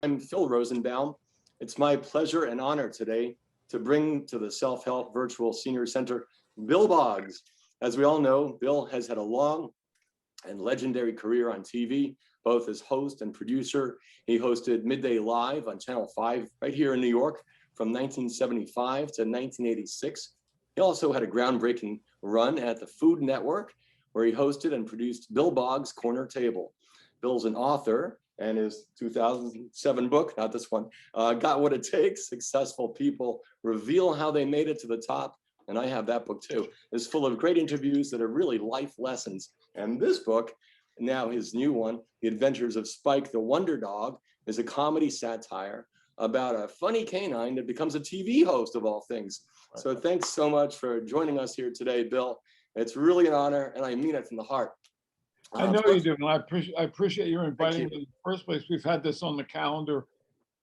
I'm Phil Rosenbaum. It's my pleasure and honor today to bring to the Self-Help Virtual Senior Center Bill Boggs. As we all know, Bill has had a long and legendary career on TV, both as host and producer. He hosted Midday Live on Channel 5 right here in New York from 1975 to 1986. He also had a groundbreaking run at the Food Network, where he hosted and produced Bill Boggs' Corner Table. Bill's an author, and his 2007 book, not this one, Got What It Takes, Successful People Reveal How They Made It to the Top, and I have that book too, is full of great interviews that are really life lessons. And this book, now his new one, The Adventures of Spike the Wonder Dog, is a comedy satire about a funny canine that becomes a TV host of all things. So thanks so much for joining us here today, Bill. It's really an honor, and I mean it from the heart. I know you do, and I appreciate you inviting me in the first place. We've had this on the calendar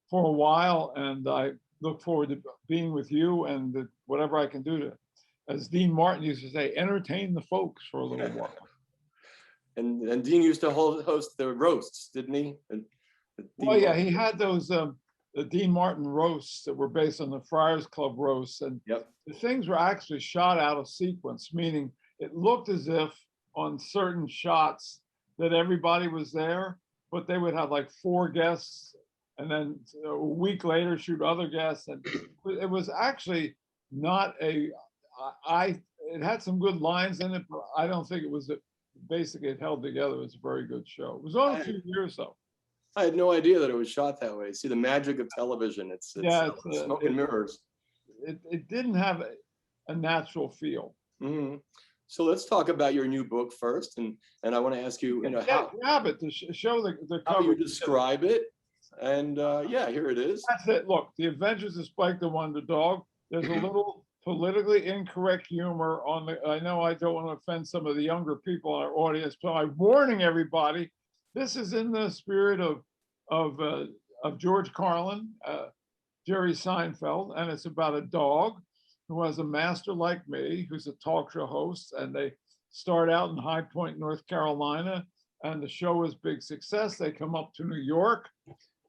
for a while, and I look forward to being with you and whatever I can do to, as Dean Martin used to say, entertain the folks for a little while. And Dean used to host the roasts, didn't he? Well, yeah, he had those the Dean Martin roasts that were based on the Friars Club roasts, and the things were actually shot out of sequence, meaning it looked as if on certain shots that everybody was there, but they would have like 4 guests and then a week later shoot other guests. And it was actually not it had some good lines in it, but I don't think it was basically it held together. It was a very good show. It was on a few years though. I had no idea that it was shot that way. See the magic of television. It's smoke and mirrors. It didn't have a natural feel. Mm-hmm. So let's talk about your new book first, and I want to ask you, how grab it to show the cover. How you describe it, and yeah, here it is. That's it. Look, The Adventures of Spike the Wonder Dog. There's a little politically incorrect humor on the. I know I don't want to offend some of the younger people in our audience, but I'm warning everybody. This is in the spirit of George Carlin, Jerry Seinfeld, and it's about a dog who has a master like me, who's a talk show host, and they start out in High Point, North Carolina, and the show is big success. They come up to New York,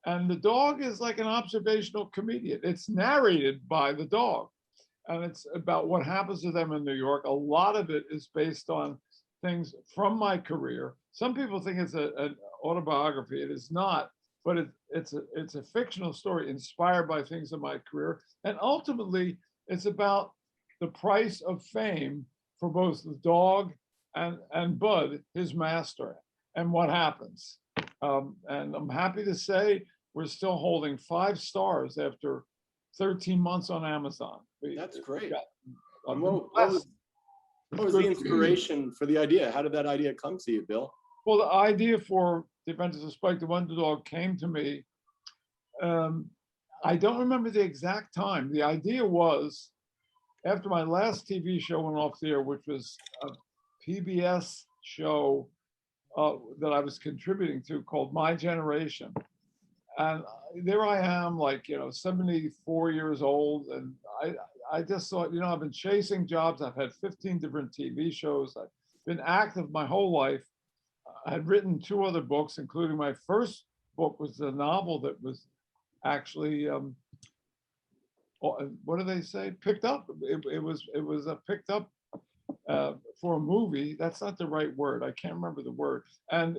and the dog is like an observational comedian. It's narrated by the dog, and it's about what happens to them in New York. A lot of it is based on things from my career. Some people think it's an autobiography. It is not, but it's a fictional story inspired by things in my career, and ultimately, it's about the price of fame for both the dog and Bud, his master, and what happens. And I'm happy to say we're still holding 5 stars after 13 months on Amazon. That's great. What was the inspiration for the idea? How did that idea come to you, Bill? Well, the idea for The Adventures of Spike the Wonder Dog came to me. I don't remember the exact time. The idea was after my last TV show went off the air, which was a PBS show that I was contributing to called My Generation. And there I am, like, 74 years old. And I just thought, I've been chasing jobs. I've had 15 different TV shows. I've been active my whole life. I had written 2 other books, including my first book was a novel that was actually what do they say, picked up. It was picked up for a movie. That's not the right word. I can't remember the word. And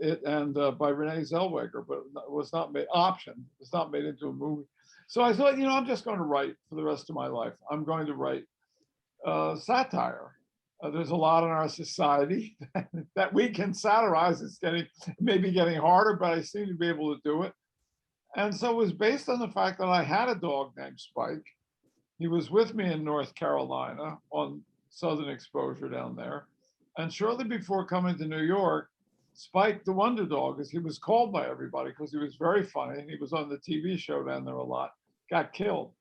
by Renee Zellweger, but it was not made optioned. It was not made into a movie. So I thought, I'm just going to write for the rest of my life. I'm going to write satire. There's a lot in our society that we can satirize. It's maybe getting harder, but I seem to be able to do it. And so it was based on the fact that I had a dog named Spike. He was with me in North Carolina on Southern Exposure down there. And shortly before coming to New York, Spike the Wonder Dog, as he was called by everybody because he was very funny, and he was on the TV show down there a lot, got killed.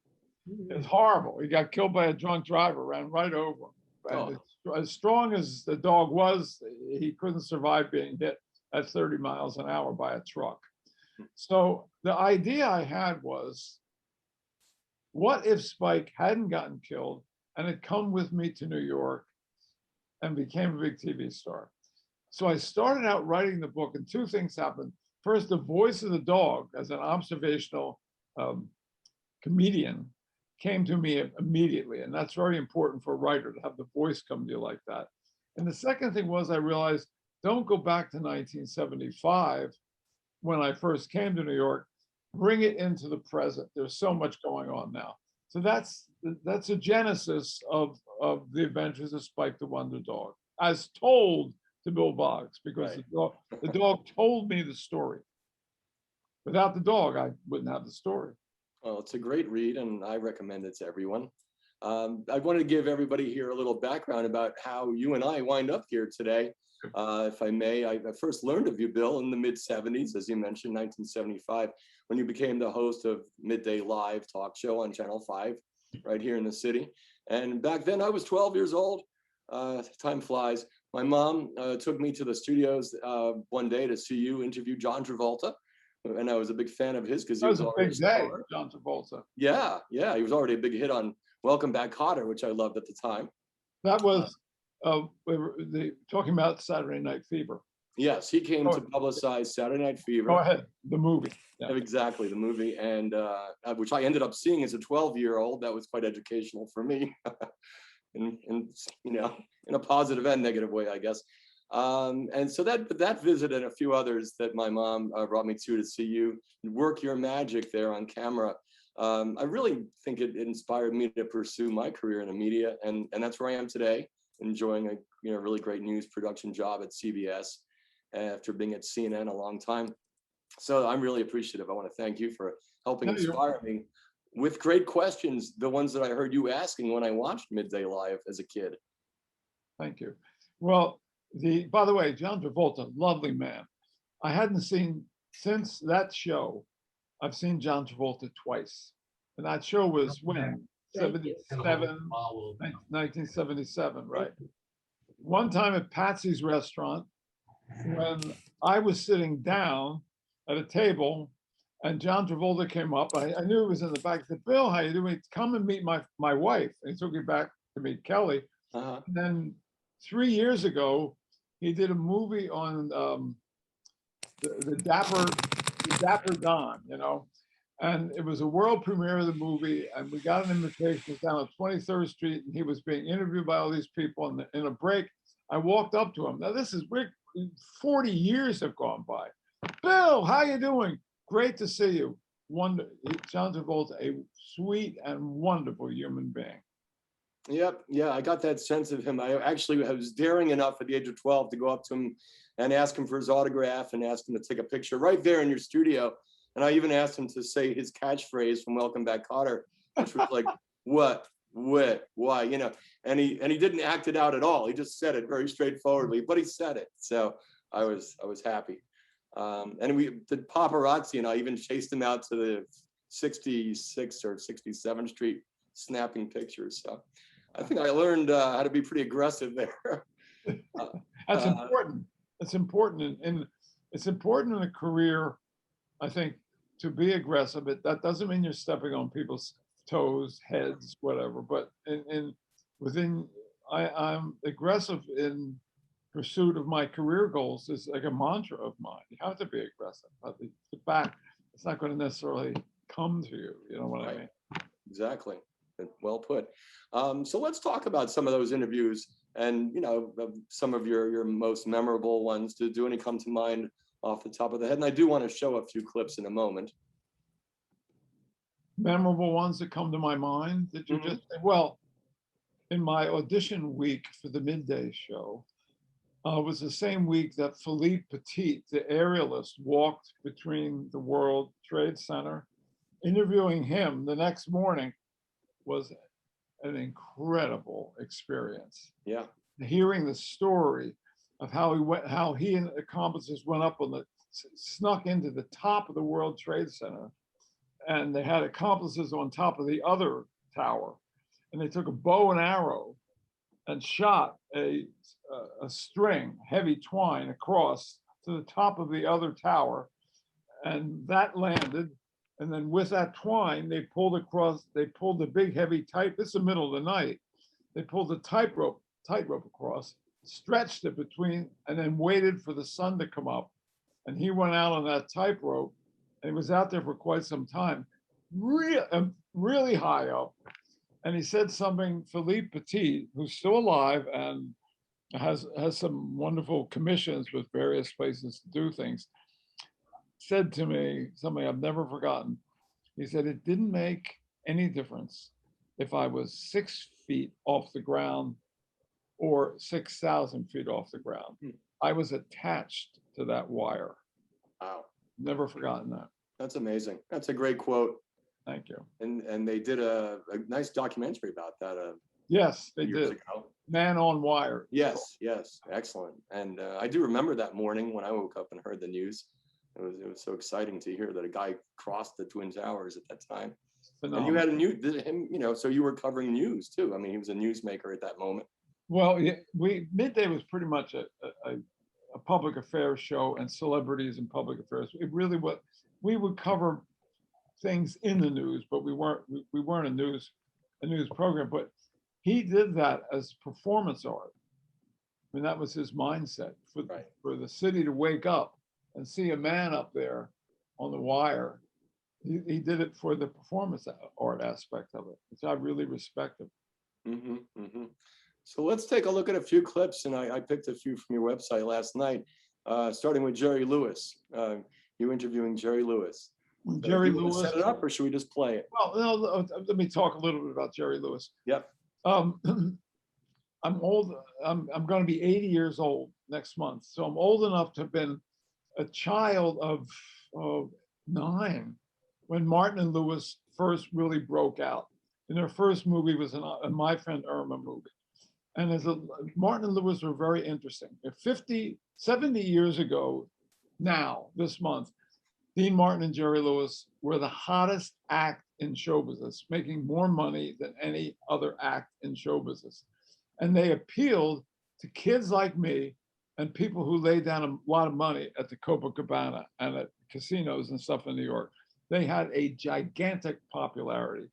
It was horrible. He got killed by a drunk driver, ran right over him. And as strong as the dog was, he couldn't survive being hit at 30 miles an hour by a truck. So the idea I had was, what if Spike hadn't gotten killed and had come with me to New York and became a big TV star? So I started out writing the book, and 2 things happened. first, the voice of the dog as an observational um, comedian came to me immediately. And that's very important for a writer to have the voice come to you like that. And the second thing was I realized, don't go back to 1975 when I first came to New York, bring it into the present. There's so much going on now. So that's a genesis of the Adventures of Spike the Wonder Dog, as told to Bill Boggs, because Right. the dog told me the story. Without the dog, I wouldn't have the story. Well, it's a great read, and I recommend it to everyone. I wanted to give everybody here a little background about how you and I wind up here today. If I may, I first learned of you, Bill, in the mid-'70s, as you mentioned, 1975, when you became the host of Midday Live talk show on Channel 5, right here in the city. And back then, I was 12 years old. Time flies. My mom took me to the studios one day to see you interview John Travolta. And I was a big fan of his because he That was was a already a big day, star. John Travolta. Yeah, yeah, he was already a big hit on Welcome Back, Kotter, which I loved at the time. That was talking about Saturday Night Fever. Yes, he came to publicize Saturday Night Fever. Go ahead, the movie. Yeah. Exactly, the movie, and which I ended up seeing as a 12-year-old. That was quite educational for me, in you know, in a positive and negative way, I guess. And so that visit and a few others that my mom brought me to see you work your magic there on camera. I really think it inspired me to pursue my career in the media, and that's where I am today, enjoying a really great news production job at CBS after being at CNN a long time. So I'm really appreciative. I want to thank you for helping inspire me with great questions, the ones that I heard you asking when I watched Midday Live as a kid. Thank you. Well, by the way, John Travolta, lovely man. I hadn't seen, since that show, I've seen John Travolta twice. And that show was when? 1977, right? One time at Patsy's restaurant, when I was sitting down at a table and John Travolta came up. I knew he was in the back. I said, Bill, how you doing? Come and meet my wife. And he took me back to meet Kelly. And then 3 years ago, he did a movie on the Dapper Don, and it was a world premiere of the movie. And we got an invitation. It was down at 23rd Street, and he was being interviewed by all these people. And in a break, I walked up to him. Now, 40 years have gone by. Bill, how you doing? Great to see you. John Travolta, a sweet and wonderful human being. Yep, yeah, I got that sense of him. I was daring enough at the age of 12 to go up to him and ask him for his autograph and ask him to take a picture right there in your studio. And I even asked him to say his catchphrase from Welcome Back, Kotter, which was like, what, why, and he didn't act it out at all. He just said it very straightforwardly, but he said it. So I was happy. And we did paparazzi, and I even chased him out to the 66th or 67th Street snapping pictures. So I think I learned how to be pretty aggressive there. That's important. It's important, and it's important in a career, I think, to be aggressive. That doesn't mean you're stepping on people's toes, heads, whatever. But I'm aggressive in pursuit of my career goals. Is like a mantra of mine. You have to be aggressive. But the back, it's not going to necessarily come to you. You know what I mean? Exactly. Well put. So let's talk about some of those interviews, and some of your most memorable ones. Do any come to mind off the top of the head? And I do want to show a few clips in a moment. Memorable ones that come to my mind that you just well, in my audition week for the midday show, was the same week that Philippe Petit, the aerialist, walked between the World Trade Center. Interviewing him the next morning was an incredible experience. Yeah. Hearing the story of how he and accomplices went up snuck into the top of the World Trade Center, and they had accomplices on top of the other tower, and they took a bow and arrow and shot a string, heavy twine, across to the top of the other tower, and that landed. And then with that twine, they pulled the big heavy this is the middle of the night. They pulled the tightrope across, stretched it between, and then waited for the sun to come up. And he went out on that tightrope, and he was out there for quite some time, really high up. And he said something, Philippe Petit, who's still alive and has some wonderful commissions with various places to do things, said to me something I've never forgotten. He said, it didn't make any difference if I was 6 feet off the ground or 6,000 feet off the ground. I was attached to that wire. Wow. Never forgotten that. That's amazing. That's a great quote. Thank you. And they did a nice documentary about that. Yes, they years did. ago. Man on Wire. Yes, yes, excellent. And I do remember that morning when I woke up and heard the news. It was so exciting to hear that a guy crossed the Twin Towers at that time. Phenomenal. And you had so you were covering news too. I mean, he was a newsmaker at that moment. Well, yeah, Midday was pretty much a public affairs show, and celebrities and public affairs. It really was. We would cover things in the news, but we weren't a news program. But he did that as performance art. I mean, that was his mindset for the city to wake up and see a man up there on the wire. He did it for the performance art aspect of it, which I really respect him. Mm-hmm, mm-hmm. So let's take a look at a few clips, and I picked a few from your website last night, starting with Jerry Lewis. You interviewing Jerry Lewis. Jerry Lewis. Lewis. Set it up, or should we just play it? Well, no, let me talk a little bit about Jerry Lewis. Yep. I'm old. I'm going to be 80 years old next month, so I'm old enough to have been a child of 9 when Martin and Lewis first really broke out. And their first movie was a My Friend Irma movie. And Martin and Lewis were very interesting. 70 years ago now, this month, Dean Martin and Jerry Lewis were the hottest act in show business, making more money than any other act in show business. And they appealed to kids like me and people who laid down a lot of money at the Copacabana and at casinos and stuff in New York. They had a gigantic popularity.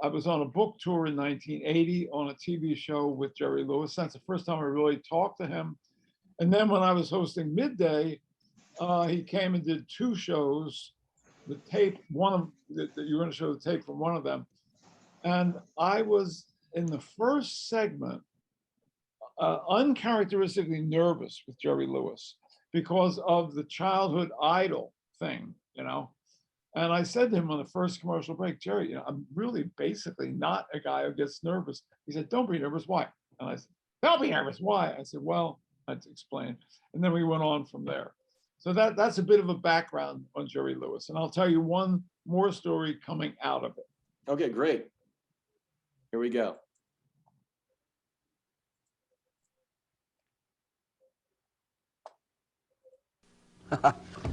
I was on a book tour in 1980 on a TV show with Jerry Lewis. That's the first time I really talked to him. And then when I was hosting Midday, he came and did 2 shows. The tape, you're going to show the tape from one of them. And I was in the first segment, uncharacteristically nervous with Jerry Lewis because of the childhood idol thing, And I said to him on the first commercial break, Jerry, I'm really basically not a guy who gets nervous. He said, don't be nervous. Why? And I said, don't be nervous. Why? I said, well, I had to explain. And then we went on from there. So that's a bit of a background on Jerry Lewis. And I'll tell you one more story coming out of it. Okay, great. Here we go.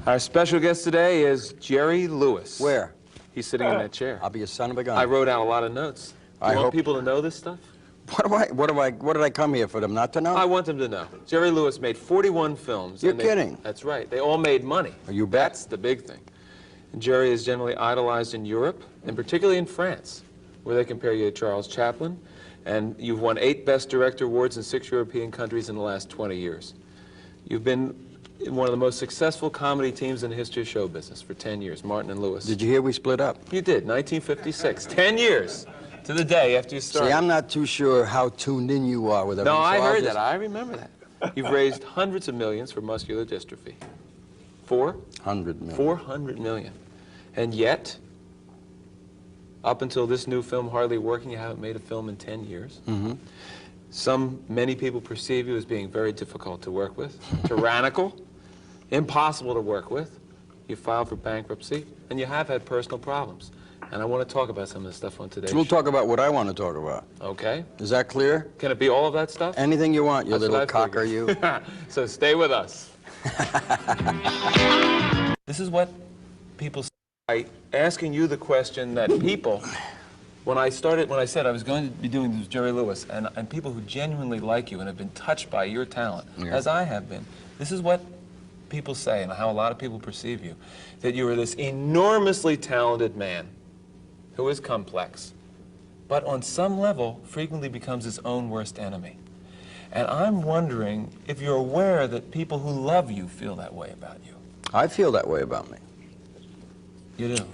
Our special guest today is Jerry Lewis. Where? He's sitting in that chair. I'll be a son of a gun. I wrote down a lot of notes. Do you want people to know this stuff? What did I come here for them not to know? I want them to know. Jerry Lewis made 41 films. You're kidding. That's right. They all made money. You bet. That's the big thing. And Jerry is generally idolized in Europe, and particularly in France, where they compare you to Charles Chaplin. And you've won 8 Best Director awards in 6 European countries in the last 20 years. You've been in one of the most successful comedy teams in the history of show business for 10 years, Martin and Lewis. Did you hear we split up? You did, 1956. 10 years to the day after you started. See, I'm not too sure how tuned in you are with everything. No, I so heard that. I remember that. You've raised hundreds of millions for muscular dystrophy. 400 million. 400 million. And yet, up until this new film, Hardly Working, you haven't made a film in 10 years. Mm-hmm. Many people perceive you as being very difficult to work with, tyrannical, impossible to work with. You filed for bankruptcy, and you have had personal problems. And I want to talk about some of the stuff on today's show. We'll talk about what I want to talk about. Okay. Is that clear? Can it be all of that stuff? Anything you want, you That's little cocker, you. So stay with us. This is what people say by asking you the question that people, when I said I was going to be doing this Jerry Lewis, and people who genuinely like you and have been touched by your talent, as I have been, this is what people say and how a lot of people perceive you, that you are this enormously talented man who is complex, but on some level frequently becomes his own worst enemy. And I'm wondering if you're aware that people who love you feel that way about you. I feel that way about me. You do?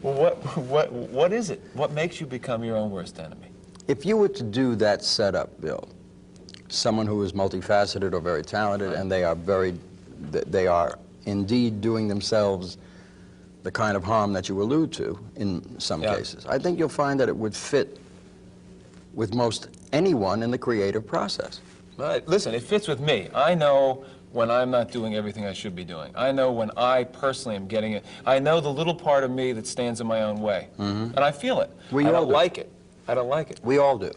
Well, what is it? What makes you become your own worst enemy? If you were to do that setup, Bill, someone who is multifaceted or very talented, and they are indeed doing themselves the kind of harm that you allude to in some cases, I think you'll find that it would fit with most anyone in the creative process. Listen, it fits with me. I know when I'm not doing everything I should be doing. I know when I personally am getting it. I know the little part of me that stands in my own way. And I feel it. We I all don't do. like it. I don't like it. We all do.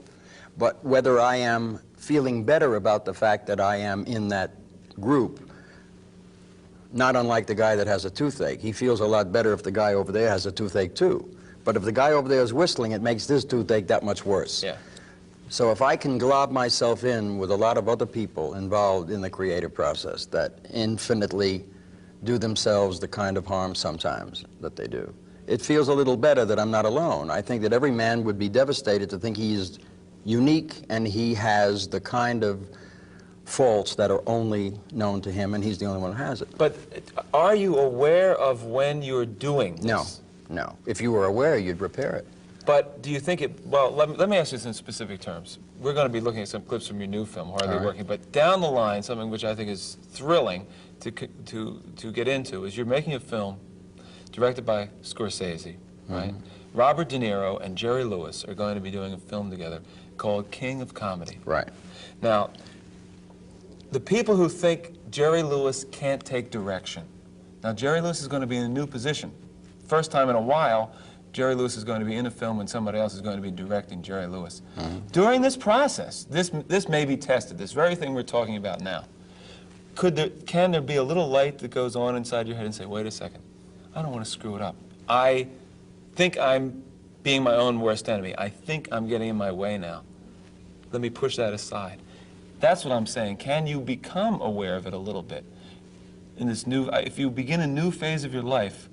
But whether I am feeling better about the fact that I am in that group, not unlike the guy that has a toothache. He feels a lot better if the guy over there has a toothache too. But if the guy over there is whistling, it makes this toothache that much worse. Yeah. So if I can glob myself in with a lot of other people involved in the creative process that infinitely do themselves the kind of harm sometimes that they do, it feels a little better that I'm not alone. I think that every man would be devastated to think he's unique and he has the kind of faults that are only known to him and he's the only one who has it. But are you aware of when you're doing this? No, no. If you were aware, you'd repair it. But do you think it, well, let me ask you this in specific terms. We're going to be looking at some clips from your new film, Hardly Working, but down the line, something which I think is thrilling to get into is you're making a film directed by Scorsese, right? Robert De Niro and Jerry Lewis are going to be doing a film together called King of Comedy. Right. Now, the people who think Jerry Lewis can't take direction. Now, Jerry Lewis is going to be in a new position. First time in a while, Jerry Lewis is going to be in a film and somebody else is going to be directing Jerry Lewis. During this process, this may be tested, this very thing we're talking about now. Can there be a little light that goes on inside your head and say, wait a second, I don't want to screw it up. I think I'm being my own worst enemy. I think I'm getting in my way now. Let me push that aside. That's what I'm saying. Can you become aware of it a little bit? In this new, if you begin a new phase of your life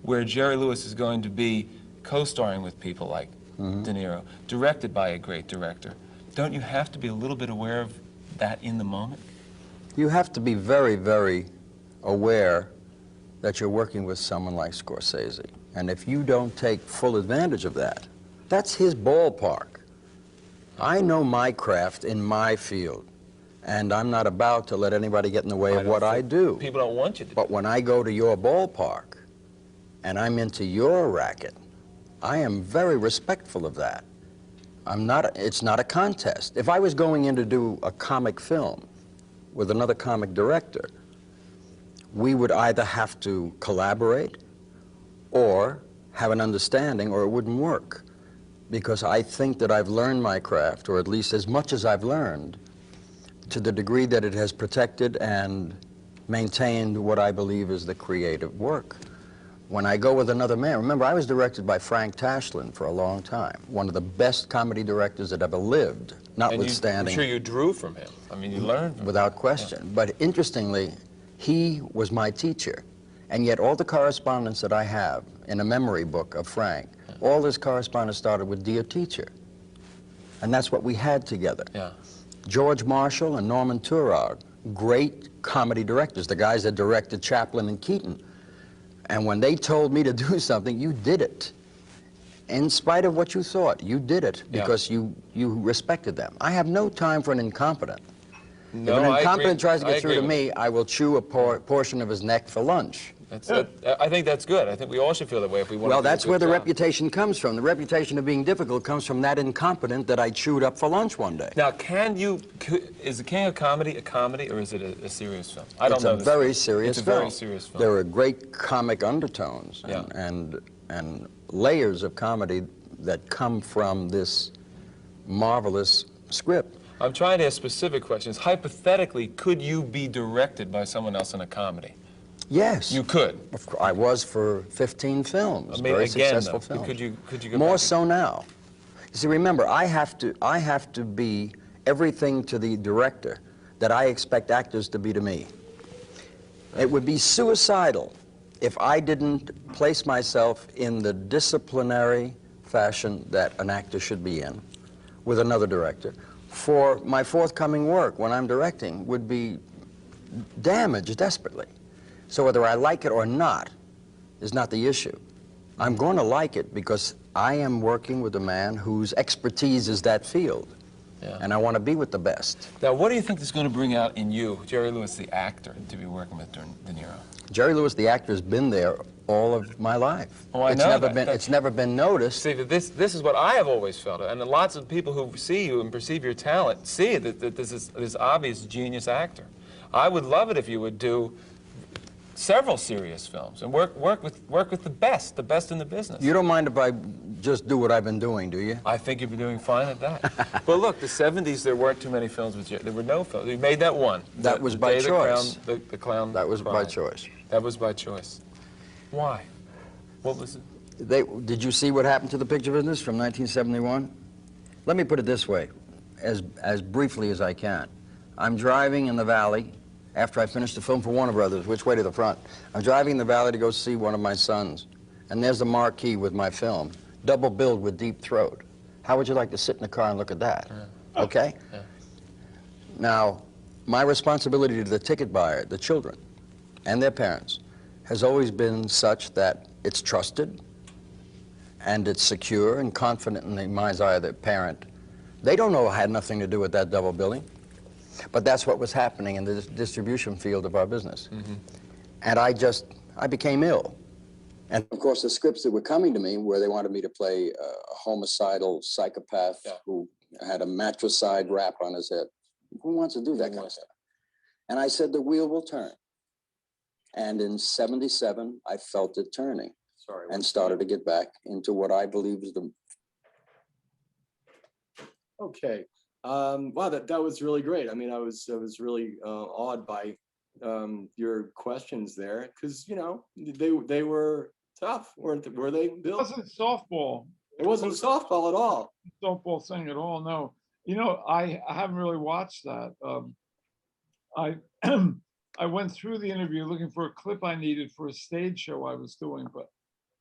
where Jerry Lewis is going to be co-starring with people like De Niro, directed by a great director, don't you have to be a little bit aware of that in the moment? You have to be very, very aware that you're working with someone like Scorsese. And if you don't take full advantage of that, that's his ballpark. I know my craft in my field, and I'm not about to let anybody get in the way of what I do. People don't want you to. But when I go to your ballpark, and I'm into your racket, I am very respectful of that. It's not a contest. If I was going in to do a comic film with another comic director, we would either have to collaborate or have an understanding, or it wouldn't work. Because I think that I've learned my craft, or at least as much as I've learned, to the degree that it has protected and maintained what I believe is the creative work. When I go with another man, remember, I was directed by Frank Tashlin for a long time, one of the best comedy directors that ever lived, notwithstanding. I'm sure you drew from him. I mean, you learned from him. Without question. Yeah. But interestingly, he was my teacher. And yet all the correspondence that I have in a memory book of Frank, all this correspondence started with "Dear Teacher." And that's what we had together. Yeah. George Marshall and Norman Turog, great comedy directors, the guys that directed Chaplin and Keaton. And when they told me to do something, you did it. In spite of what you thought, you did it because you respected them. I have no time for an incompetent. No, if an incompetent I agree. tries to get through to with me, I will chew a portion of his neck for lunch. I think that's good. I think we all should feel that way if we want to Well, do a that's good where the job. reputation comes from. The reputation of being difficult comes from that incompetent that I chewed up for lunch one day. Now, is The King of Comedy a comedy, or is it a serious film? I don't know. It's a very serious film. It's a very serious film. There are great comic undertones and layers of comedy that come from this marvelous script. I'm trying to ask specific questions. Hypothetically, could you be directed by someone else in a comedy? Yes. You could. I was for 15 films. I mean, very again, successful though, films. could you go More back so now. You see, remember, I have to be everything to the director that I expect actors to be to me. It would be suicidal if I didn't place myself in the disciplinary fashion that an actor should be in, with another director for my forthcoming work when I'm directing would be damaged desperately. So whether I like it or not is not the issue. I'm going to like it because I am working with a man whose expertise is that field. Yeah. And I want to be with the best. Now, what do you think is going to bring out in you, Jerry Lewis, the actor, to be working with De Niro? Jerry Lewis, the actor, has been there all of my life. Oh, I know that. It's never been noticed. See, this is what I have always felt, and lots of people who see you and perceive your talent see that this is this obvious genius actor. I would love it if you would do several serious films and work with the best in the business. You don't mind if I just do what I've been doing, do you? I think you've been doing fine at that. But look, the 70s, there weren't too many films with Jerry. There were no films. You made that one. That was by choice. The Clown. That was by choice. That was by choice. Why? What was it? Did you see what happened to the picture business from 1971? Let me put it this way, as briefly as I can. I'm driving in the valley after I finished the film for Warner Brothers, Which Way to the Front. I'm driving in the valley to go see one of my sons, and there's the marquee with my film, double billed with Deep Throat. How would you like to sit in the car and look at that? Yeah. Okay? Yeah. Now, my responsibility to the ticket buyer, the children, and their parents, has always been such that it's trusted, and it's secure and confident in the mind's eye of the parent. They don't know it had nothing to do with that double billing. But that's what was happening in the distribution field of our business. Mm-hmm. And I became ill. And of course, the scripts that were coming to me where they wanted me to play a homicidal psychopath who had a matricide rap on his head. Who wants to do that kind of stuff? And I said, the wheel will turn. And in '77, I felt it turning and started to get back into what I believe is the... Okay. Wow, that was really great. I mean, I was really awed by your questions there, because they were tough, were they, Bill? It wasn't softball. It wasn't softball at all. Softball thing at all. No, I haven't really watched that. I I went through the interview looking for a clip I needed for a stage show I was doing, but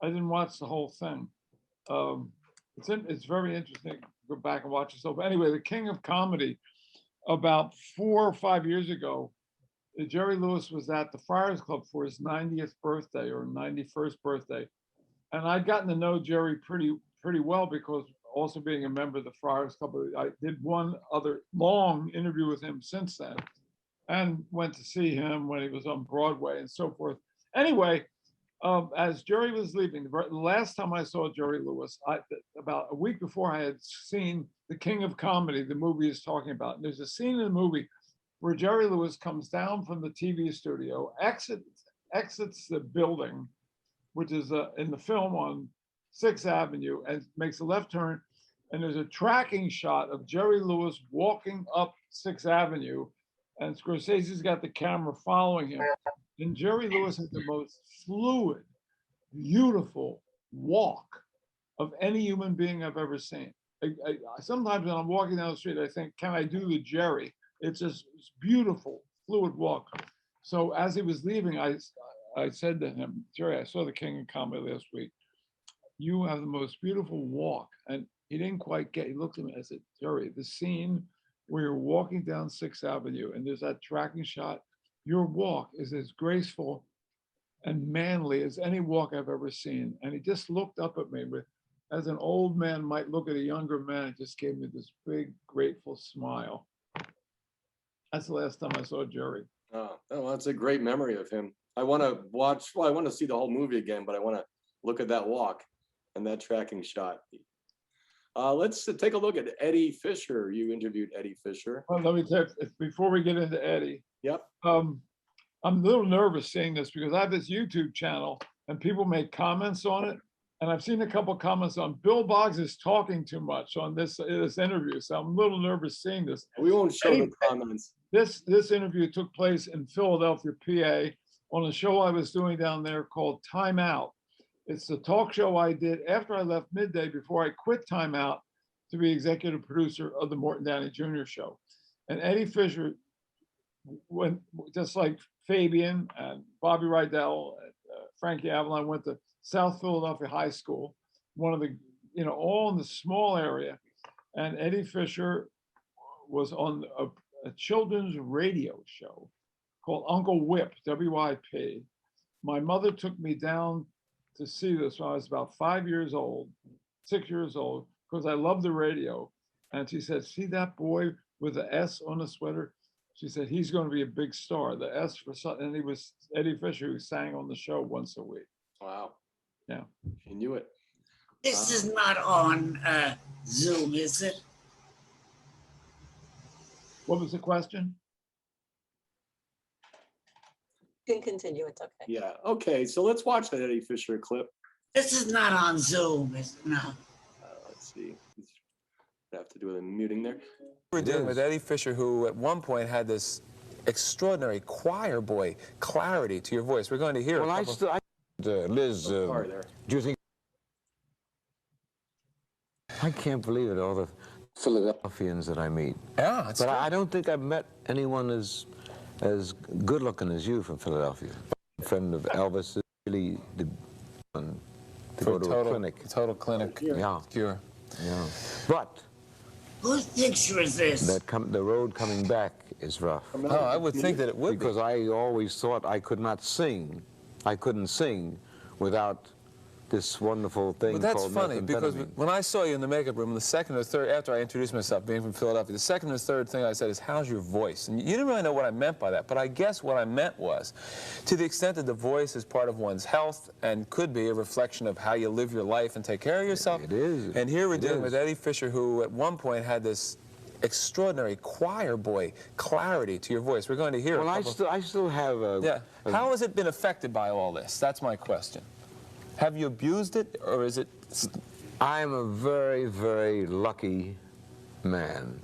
I didn't watch the whole thing. It's very interesting. Go back and watch yourself. Anyway, the King of Comedy, about 4 or 5 years ago, Jerry Lewis was at the Friars Club for his 90th birthday or 91st birthday. And I'd gotten to know Jerry pretty well because also being a member of the Friars Club, I did one other long interview with him since then and went to see him when he was on Broadway and so forth. Anyway, as Jerry was leaving, the last time I saw Jerry Lewis, about a week before, I had seen The King of Comedy, the movie he's talking about. And there's a scene in the movie where Jerry Lewis comes down from the TV studio, exits the building, which is in the film on 6th Avenue, and makes a left turn. And there's a tracking shot of Jerry Lewis walking up 6th Avenue, and Scorsese's got the camera following him. And Jerry Lewis had the most fluid, beautiful walk of any human being I've ever seen. Sometimes when I'm walking down the street, I think, can I do the Jerry? It's just beautiful, fluid walk. So as he was leaving, I said to him, Jerry, I saw The King of Comedy last week. You have the most beautiful walk. And he didn't quite get, he looked at me, I said, Jerry, the scene where you're walking down 6th Avenue and there's that tracking shot, your walk is as graceful and manly as any walk I've ever seen. And he just looked up at me as an old man might look at a younger man. It just gave me this big, grateful smile. That's the last time I saw Jerry. Oh, that's a great memory of him. I want to see the whole movie again, but I want to look at that walk and that tracking shot. Let's take a look at Eddie Fisher. You interviewed Eddie Fisher. Well, let me tell you, before we get into Eddie. Yep. I'm a little nervous seeing this because I have this YouTube channel and people make comments on it. And I've seen a couple of comments on Bill Boggs is talking too much on this interview. So I'm a little nervous seeing this. We won't show the comments. This interview took place in Philadelphia, PA, on a show I was doing down there called Time Out. It's the talk show I did after I left Midday before I quit Time Out to be executive producer of the Morton Downey Jr. show. And Eddie Fisher, just like Fabian and Bobby Rydell, Frankie Avalon, went to South Philadelphia High School, one of the, all in the small area. and Eddie Fisher was on a children's radio show called Uncle Whip, WIP. My mother took me down to see this when I was about 5 years old, 6 years old, because I loved the radio. And she said, see that boy with the S on the sweater? She said, he's going to be a big star. The S for something. And he was Eddie Fisher, who sang on the show once a week. Wow. Yeah. He knew it. This is not on Zoom, is it? What was the question? You can continue, it's okay. Yeah. Okay. So let's watch that Eddie Fisher clip. This is not on Zoom, is it? No. Let's see. I have to do a muting there. We're dealing with Eddie Fisher, who at one point had this extraordinary choir boy clarity to your voice. We're going to hear. Well, Liz, Sorry there. do you think? I can't believe it, all the Philadelphians that I meet. Yeah, that's But true. I don't think I've met anyone as good looking as you from Philadelphia. A friend of Elvis is really the one to go to a clinic. Total clinic Yeah, cure. yeah. But Whose picture is this? the road coming back is rough. Oh, I would think that it would Because I always thought I could not sing. I couldn't sing without this wonderful thing But that's called funny, because methamphetamine. when I saw you in the makeup room, the second or third, after I introduced myself, being from Philadelphia, the second or third thing I said is, how's your voice? And you didn't really know what I meant by that, but I guess what I meant was, to the extent that the voice is part of one's health and could be a reflection of how you live your life and take care of yourself. It is. And here we're It dealing is. with Eddie Fisher, who at one point had this extraordinary choir boy clarity to your voice. We're going to hear Well, I still have a... Yeah. How has it been affected by all this? That's my question. Have you abused it, or is it... I'm a very, very lucky man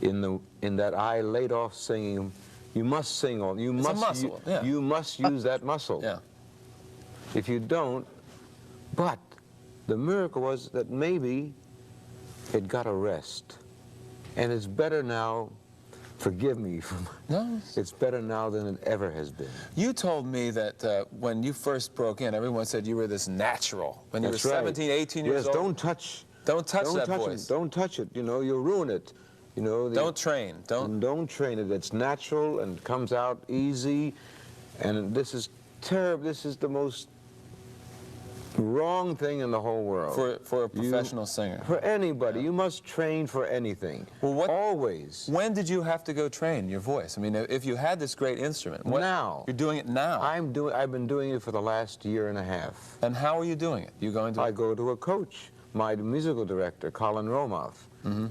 in that I laid off singing. You must sing all. You It's a must. muscle, yeah. You must use that muscle. Yeah. If you don't, but the miracle was that maybe it got a rest, and it's better now. Forgive me for No. it's better now than it ever has been. You told me that when you first broke in, everyone said you were this natural. When you were That's right. 17, 18 years Yes, old. don't touch that it. voice. Don't touch it. You know, you'll ruin it. You know. Don't train. Don't train it. It's natural and comes out easy. And this is terrible. This is the most wrong thing in the whole world. For a professional singer. For anybody. You must train for anything. Well, Always. When did you have to go train your voice? I mean, if you had this great instrument. Now. You're doing it now. I've been doing it for the last year and a half. And how are you doing it? You going to... I go to a coach. My musical director, Colin Romoff,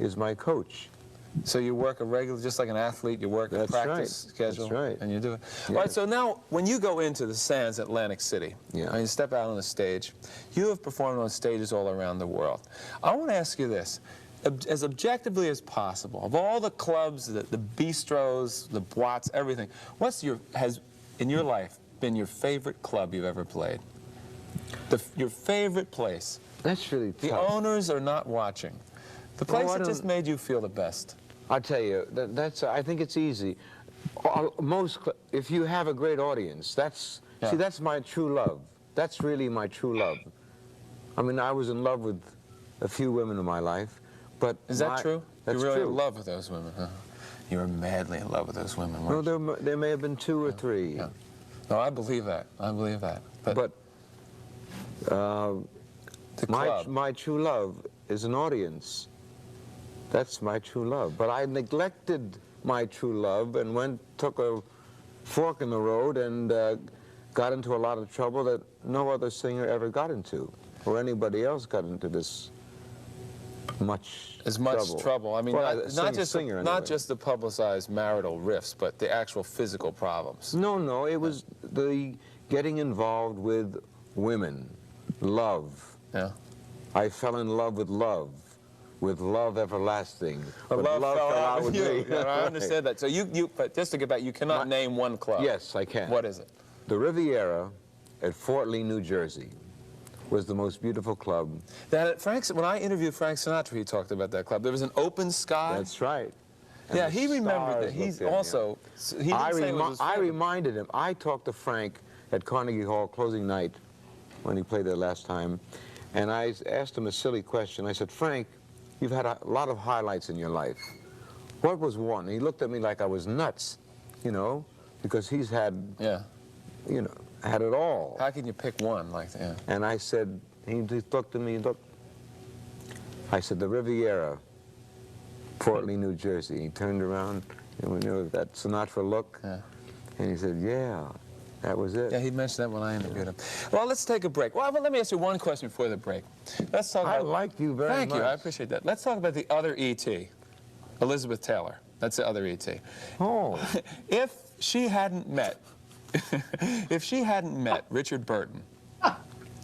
is my coach. So you work a regular, just like an athlete, you work a That's practice right. schedule, That's right. and you do it. Yes. All right, so now when you go into the Sands Atlantic City, Yeah. and you step out on the stage, you have performed on stages all around the world. I want to ask you this, as objectively as possible, of all the clubs, the bistros, the boîtes, everything, has in your life been your favorite club you've ever played? Your favorite place? That's really The tough. owners are not watching. The Well, place I that just don't- made you feel the best. I'll tell you, I think it's easy. If you have a great audience, Yeah. see, that's my true love. That's really my true love. I mean, I was in love with a few women in my life, but Is that true? That's You're really true. in love with those women, huh? You were madly in love with those women, No, weren't you? there may have been two or three, Yeah. No, I believe that. I believe that. but the club. my true love is an audience. That's my true love. But I neglected my true love and took a fork in the road and got into a lot of trouble that no other singer ever got into, or anybody else got into this much As much trouble. I mean, Well, not just singer, not anyway. just the publicized marital rifts, but the actual physical problems. No, it was the getting involved with women, love. Yeah. I fell in love with love everlasting. But love fell out with you. me. Yeah, I understand that. So but just to get back, you cannot name one club. Yes, I can. What is it? The Riviera at Fort Lee, New Jersey, was the most beautiful club. When I interviewed Frank Sinatra, he talked about that club. There was an open sky. That's right. And Yeah, the he remembered that. stars He's looked in, also. He didn't say it was his I favorite. reminded him. I talked to Frank at Carnegie Hall closing night when he played there last time, and I asked him a silly question. I said, Frank, you've had a lot of highlights in your life. What was one? He looked at me like I was nuts, you know, because he's had, Yeah. you know, had it all. How can you pick one like that? Yeah. And I said, he looked at me, look. I said, the Riviera, Fort Lee, New Jersey. He turned around, and you know, that Sinatra look. Yeah. And he said, yeah, that was it. Yeah, he mentioned that when I interviewed him. Well, let's take a break. Well, let me ask you one question before the break. Let's talk I about... like you very much. Thank you, I appreciate that. Let's talk about the other E.T., Elizabeth Taylor. That's the other E.T. Oh. If she hadn't met, if she hadn't met Richard Burton,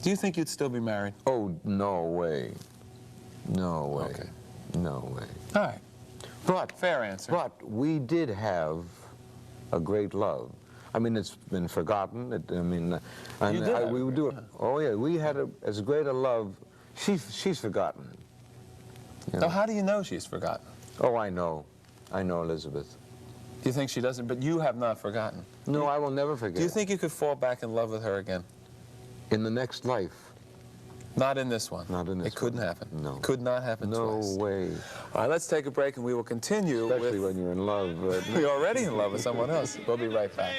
do you think you'd still be married? Oh, no way. No way. Okay. No way. All right. But, Fair answer. but we did have a great love. I mean, it's been forgotten. You did have we a would great do it. Oh yeah, we had as great a love. She's forgotten. You So know? how do you know she's forgotten? Oh, I know Elizabeth. Do you think she doesn't? But you have not forgotten. No, I will never forget. Do you think you could fall back in love with her again? In the next life? Not in this one. Not in this It couldn't one. happen. No. Could not happen No twice. way. All right, let's take a break and we will continue Especially with... when you're in love. You're already in love with someone else. We'll be right back.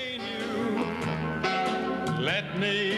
Let me